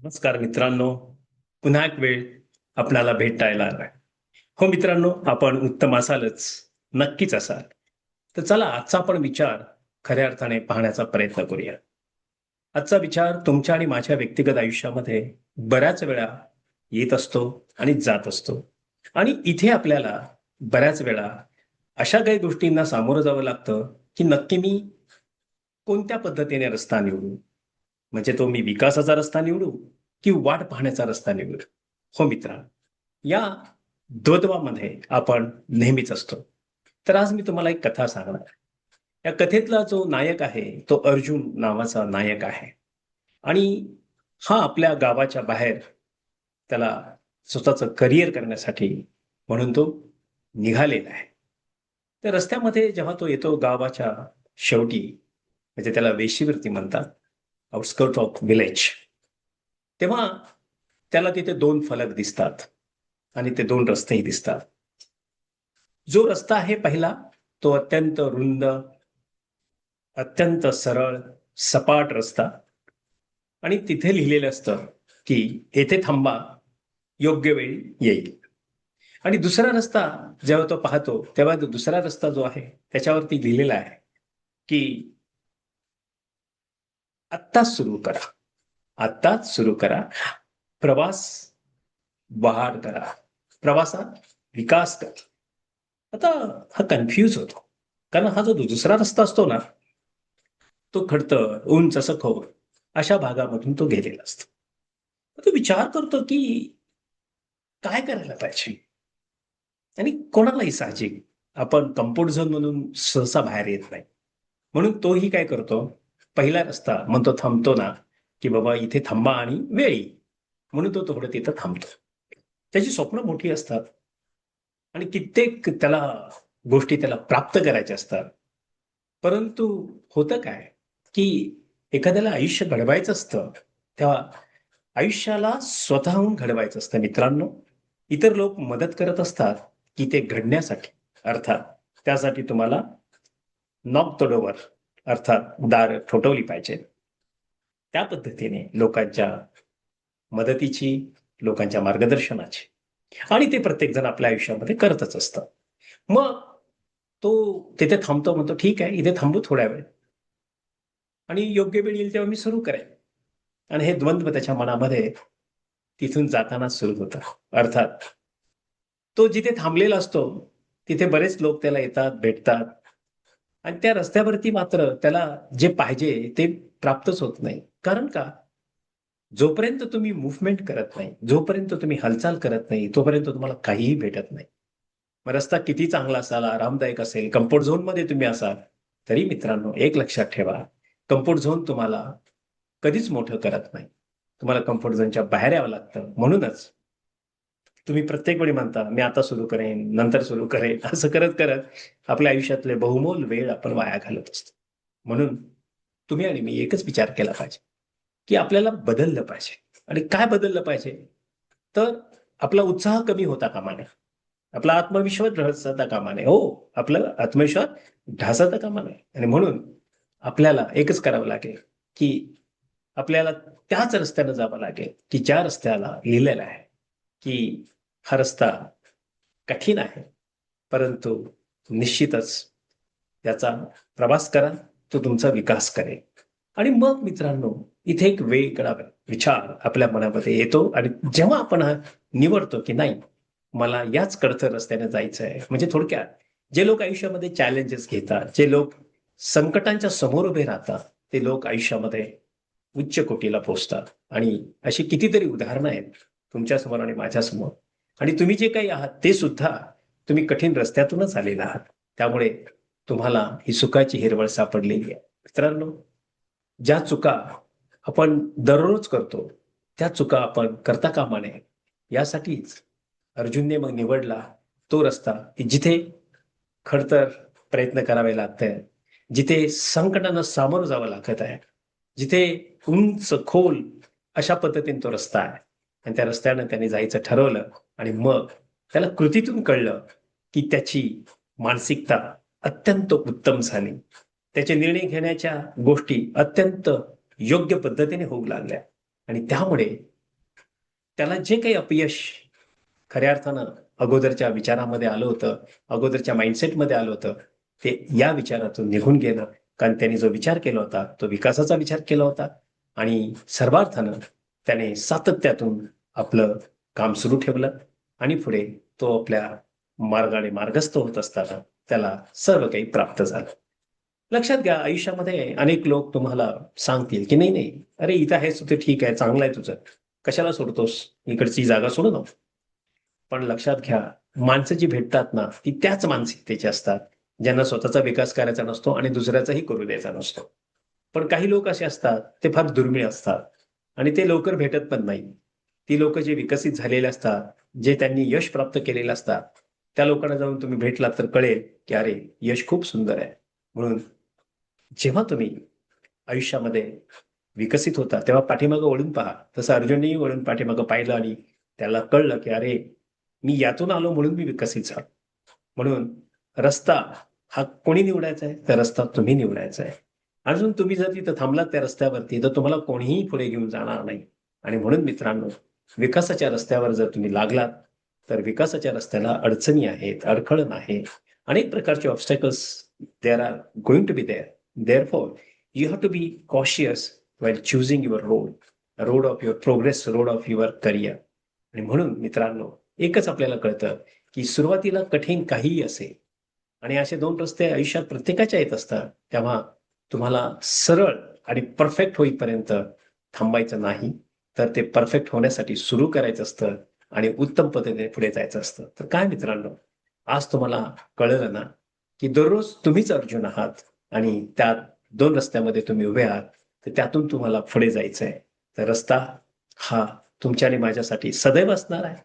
नमस्कार मित्रांनो, पुन्हा एक वेळ आपल्याला भेटायला आलाय. हो मित्रांनो, आपण उत्तम असालच, नक्कीच असाल. तर चला आजचा आपण विचार खऱ्या अर्थाने पाहण्याचा प्रयत्न करूया. आजचा विचार तुमच्या आणि माझ्या व्यक्तिगत आयुष्यामध्ये बऱ्याच वेळा येत असतो आणि जात असतो. आणि इथे आपल्याला बऱ्याच वेळा अशा काही गोष्टींना सामोरं जावं लागतं, की नक्की मी कोणत्या पद्धतीने रस्ता निवडू? म्हणजे तो मी विकासाचा रस्ता निवडू की वाट पाहण्याचा रस्ता निवडू? हो मित्रा, या द्वंद्वामध्ये आपण नेहमीच असतो. तर आज मी तुम्हाला एक कथा सांगणार. या कथेतला जो नायक आहे, तो अर्जुन नावाचा नायक आहे. आणि हा आपल्या गावाच्या बाहेर त्याला स्वतःचं करिअर करण्यासाठी म्हणून तो निघालेला आहे. तर रस्त्यामध्ये जेव्हा तो येतो गावाच्या शेवटी, म्हणजे त्याला वेशीवरती म्हणतात, आउटस्कर्ट ऑफ विलेज, तेव्हा त्याला तिथे दोन फलक दिसतात आणि ते दोन रस्तेही दिसतात. जो रस्ता आहे पहिला, तो अत्यंत रुंद, अत्यंत सरळ, सपाट रस्ता. आणि तिथे लिहिलेलं असतं की येथे थांबा, योग्य वेळी येईल. आणि दुसरा रस्ता जेव्हा तो पाहतो, तेव्हा तो दुसरा रस्ता जो आहे त्याच्यावरती लिहिलेला आहे की आत्ताच सुरू करा, आत्ताच सुरू करा, प्रवास बहार करा, प्रवासात विकास करा. आता हा कन्फ्यूज होतो, कारण हा जो दुसरा रस्ता असतो ना, तो खडतर, उंच, सखोल अशा भागामधून तो गेलेला असतो. तो विचार करतो की काय करायला पाहिजे. आणि कोणालाही साहजिक, आपण कम्फर्ट झोन म्हणून सहसा बाहेर येत नाही. म्हणून तोही काय करतो, पहिला रस्ता म्हणतो, थांबतो ना, की बाबा इथे थांबा आणि वेळ येईल. म्हणून तो थोडं तिथं थांबतो. त्याची स्वप्न मोठी असतात आणि कित्येक त्याला गोष्टी त्याला प्राप्त करायच्या असतात. परंतु होतं काय, की एखाद्याला आयुष्य घडवायचं असतं, तेव्हा आयुष्याला स्वतःहून घडवायचं असतं मित्रांनो. इतर लोक मदत करत असतात, की ते घडण्यासाठी. अर्थात त्यासाठी तुम्हाला नॉक द डोअर, अर्थात दार ठोठवली पाहिजे. त्या पद्धतीने लोकांच्या मदतीची, लोकांच्या मार्गदर्शनाची, आणि ते प्रत्येकजण आपल्या आयुष्यामध्ये करतच असतं. मग तो तिथे थांबतो, म्हणतो, "ठीक आहे, इथे थांबू थोड्या वेळ आणि योग्य वेळ येईल तेव्हा मी सुरू करेन." आणि हे द्वंद्व त्याच्या मनामध्ये तिथून जाताना सुरू होतं. अर्थात तो जिथे थांबलेला असतो, तिथे बरेच लोक त्याला येतात, भेटतात आणि त्या रस्त्यावरती मात्र त्याला जे पाहिजे ते प्राप्तच होत नाही. कारण का? जोपर्यंत तुम्ही मूव्हमेंट करत नाही, जोपर्यंत तुम्ही हालचाल करत नाही, तोपर्यंत तुम्हाला काहीही भेटत नाही. मग रस्ता किती चांगला असाल, आरामदायक असेल, कम्फर्ट झोनमध्ये तुम्ही असाल, तरी मित्रांनो एक लक्षात ठेवा, कम्फर्ट झोन तुम्हाला कधीच मोठं करत नाही. तुम्हाला कम्फर्ट झोनच्या बाहेर यावं लागतं. म्हणूनच तुम्ही प्रत्येक वेळी म्हणता, "मी आता सुरू करेन, नंतर सुरू करेन." असं करत-करत आपल्या आयुष्यातले बहुमोल वेळ आपण वाया घालवत असतो. म्हणून तुम्ही आणि मी एकच विचार केला पाहिजे, की आपल्याला बदललं पाहिजे. आणि काय बदललं पाहिजे? तर आपला उत्साह कमी होता कामा नये. आपला आत्मविश्वास ढासळता कामा नये. हो, आपला आत्मविश्वास ढासळता कामा नये. आणि म्हणून आपल्याला एकच करावं लागेल, की आपल्याला त्याच रस्त्यानं जावं लागेल, की ज्या रस्त्याला लिहिलेलं आहे, की हा रस्ता कठीण आहे, परंतु निश्चितच त्याचा प्रवास करा, तो तुमचा विकास करेल. आणि मग मित्रांनो, इथे एक वेगळा विचार आपल्या मनामध्ये येतो आणि जेव्हा आपण हा निवडतो, की नाही, मला याच कडथर रस्त्याने जायचं आहे. म्हणजे थोडक्यात जे लोक आयुष्यामध्ये चॅलेंजेस घेतात, जे लोक संकटांच्या समोर उभे राहतात, ते लोक आयुष्यामध्ये उच्च कोटीला पोहोचतात. आणि अशी कितीतरी उदाहरणं आहेत तुमच्यासमोर आणि माझ्यासमोर. आणि तुम्ही जे काही आहात ते सुद्धा तुम्ही कठीण रस्त्यातूनच आलेला आहात. त्यामुळे तुम्हाला ही सुखाची हिरवळ सापडलेली आहे. मित्रांनो, ज्या चुका आपण दररोज करतो, त्या चुका आपण करता कामा नये. यासाठीच अर्जुनने मग निवडला तो रस्ता, की जिथे खडतर प्रयत्न करावे लागतायत, जिथे संकटांना सामोरं जावं लागत आहे, जिथे उंच, खोल अशा पद्धतीने तो रस्ता आहे. आणि त्या रस्त्यानं त्याने जायचं ठरवलं आणि मग त्याला कृतीतून कळलं, की त्याची मानसिकता अत्यंत उत्तम झाली. त्याचे निर्णय घेण्याच्या गोष्टी अत्यंत योग्य पद्धतीने होऊ लागल्या आणि त्यामुळे त्याला जे काही अपयश खऱ्या अर्थानं अगोदरच्या विचारामध्ये आलं होतं, अगोदरच्या माइंडसेटमध्ये आलं होतं, ते या विचारातून निघून गेलं. कारण त्यांनी जो विचार केला होता, तो विकासाचा विचार केला होता आणि सर्वार्थानं त्याने सातत्यातून आपलं काम सुरू ठेवलं आणि पुढे तो आपल्या मार्गाने मार्गस्थ होत असताना त्याला सर्व काही प्राप्त झालं. लक्षात घ्या, आयुष्यामध्ये अनेक लोक तुम्हाला सांगतील, की "नाही, नाही, अरे इथं आहेस तू ते ठीक आहे, चांगलं आहे तुझं. कशाला सोडतोस? इकडची जागा सोडू नको." पण लक्षात घ्या, माणसं जी भेटतात ना, ती त्याच मानसिकतेची असतात, ज्यांना स्वतःचा विकास करायचा नसतो आणि दुसऱ्याचाही करू द्यायचा नसतो. पण काही लोक असे असतात, ते फार दुर्मिळ असतात आणि ते लवकर भेटत पण नाही. ती लोकं जे विकसित झालेले असतात, जे त्यांनी यश प्राप्त केलेलं असतात, त्या लोकांना जाऊन तुम्ही भेटलात तर कळेल, की अरे, यश खूप सुंदर आहे. म्हणून जेव्हा तुम्ही आयुष्यामध्ये विकसित होता, तेव्हा पाठीमागं वळून पहा. तसं अर्जुननेही वळून पाठीमागं पाहिलं आणि त्याला कळलं, की अरे, मी यातून आलो म्हणून मी विकसित झालो. म्हणून रस्ता हा कोणी निवडायचा आहे? तर रस्ता तुम्ही निवडायचा आहे. अजून तुम्ही जर तिथं थांबलात त्या रस्त्यावरती, तर तुम्हाला कोणीही पुढे घेऊन जाणार नाही. आणि म्हणून मित्रांनो, विकासाच्या रस्त्यावर जर तुम्ही लागलात, तर विकासाच्या रस्त्याला अडचणी आहेत, अडखळण आहे. अनेक प्रकारचे obstacles there are going to be there. Therefore you have to be cautious while choosing your road, road of your progress, road of your career. आणि म्हणून मित्रांनो, एकच आपल्याला कळतं, की सुरुवातीला कठीण काहीही असेल आणि असे 2 रस्ते आयुष्यात प्रत्येकाच्या येत असतात. तेव्हा तुम्हाला सरळ आणि परफेक्ट होईपर्यंत थांबायचं नाही. तर ते परफेक्ट होण्यासाठी सुरू करायचं असतं आणि उत्तम पद्धतीने पुढे जायचं असतं. तर काय मित्रांनो, आज तुम्हाला कळलं ना, की दररोज तुम्हीच अर्जुन आहात आणि त्या 2 रस्त्यामध्ये तुम्ही उभे आहात. तर त्यातून तुम्हाला पुढे जायचं आहे. तर रस्ता हा तुमच्या आणि माझ्यासाठी सदैव असणार आहे.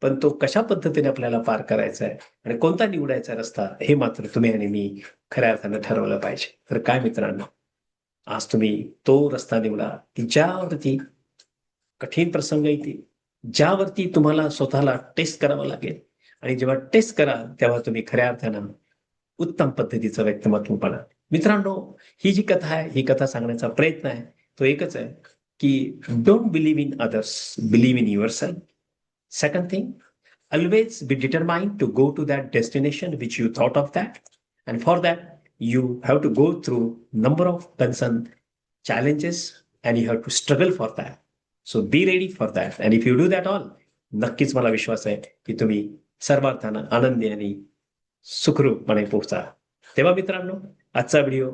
पण तो कशा पद्धतीने आपल्याला पार करायचा आहे आणि कोणता निवडायचा रस्ता हे मात्र तुम्ही आणि मी खऱ्या अर्थानं ठरवलं पाहिजे. तर काय मित्रांनो, आज तुम्ही तो रस्ता निवडा, की ज्यावरती कठीण प्रसंग येतील, ज्यावरती तुम्हाला स्वतःला टेस्ट करावं लागेल आणि जेव्हा टेस्ट कराल, तेव्हा तुम्ही खऱ्या अर्थानं उत्तम पद्धतीचं व्यक्तिमत्व बना. मित्रांनो, ही जी कथा आहे, ही कथा सांगण्याचा प्रयत्न आहे, तो एकच आहे, की don't believe in others, believe in yourself. Second thing, always be determined to go to that destination which you thought of that. And for that, you have to go through number of concern challenges and you have to struggle for that. So be ready for that. And if you do that all, नक्कीच मला विश्वास आहे की तुम्ही सर्वार्थानं आनंदी आणि सुखरूपपणे पोहोचा. तेव्हा मित्रांनो, आजचा व्हिडिओ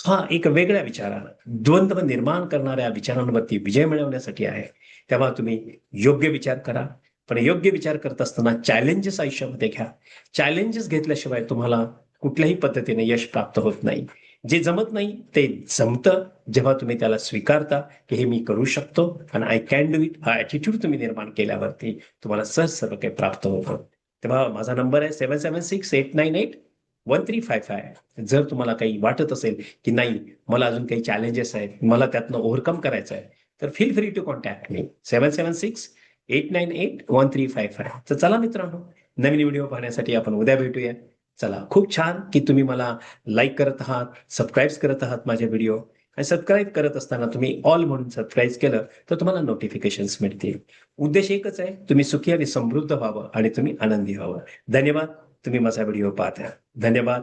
हा एक वेगळ्या विचारानं, द्वंद्व निर्माण करणाऱ्या विचारांवरती विजय मिळवण्यासाठी आहे. तेव्हा तुम्ही योग्य विचार करा. पण योग्य विचार करत असताना चॅलेंजेस आयुष्यामध्ये घ्या. चॅलेंजेस घेतल्याशिवाय तुम्हाला कुठल्याही पद्धतीने यश प्राप्त होत नाही. जे जमत नाही ते जमतं जेव्हा तुम्ही त्याला स्वीकारता, की हे मी करू शकतो आणि आय कॅन डू इट हा ॲटिट्यूड तुम्ही निर्माण केल्यावरती तुम्हाला सहज सर्व काही प्राप्त होतं. तेव्हा माझा नंबर आहे 7768981355. जर तुम्हाला काही वाटत असेल, की नाही मला अजून काही चॅलेंजेस आहेत, मला त्यातनं ओव्हरकम करायचं आहे, तर फील फ्री टू कॉन्टॅक्ट मी 7768981355. तर चला मित्रांनो, नवीन व्हिडिओ पाहण्यासाठी आपण उद्या भेटूया. चला, खूप छान की तुम्ही मला लाईक करत आहात, सबस्क्राईब करत आहात माझे व्हिडिओ आणि सबस्क्राईब करत असताना तुम्ही ऑल म्हणून सबस्क्राईब केलं तर तुम्हाला नोटिफिकेशन्स मिळतील. उद्देश एकच आहे, तुम्ही सुखी आणि समृद्ध व्हावं आणि तुम्ही आनंदी व्हावं. धन्यवाद. तुम्ही माझा व्हिडिओ पाहत धन्यवाद.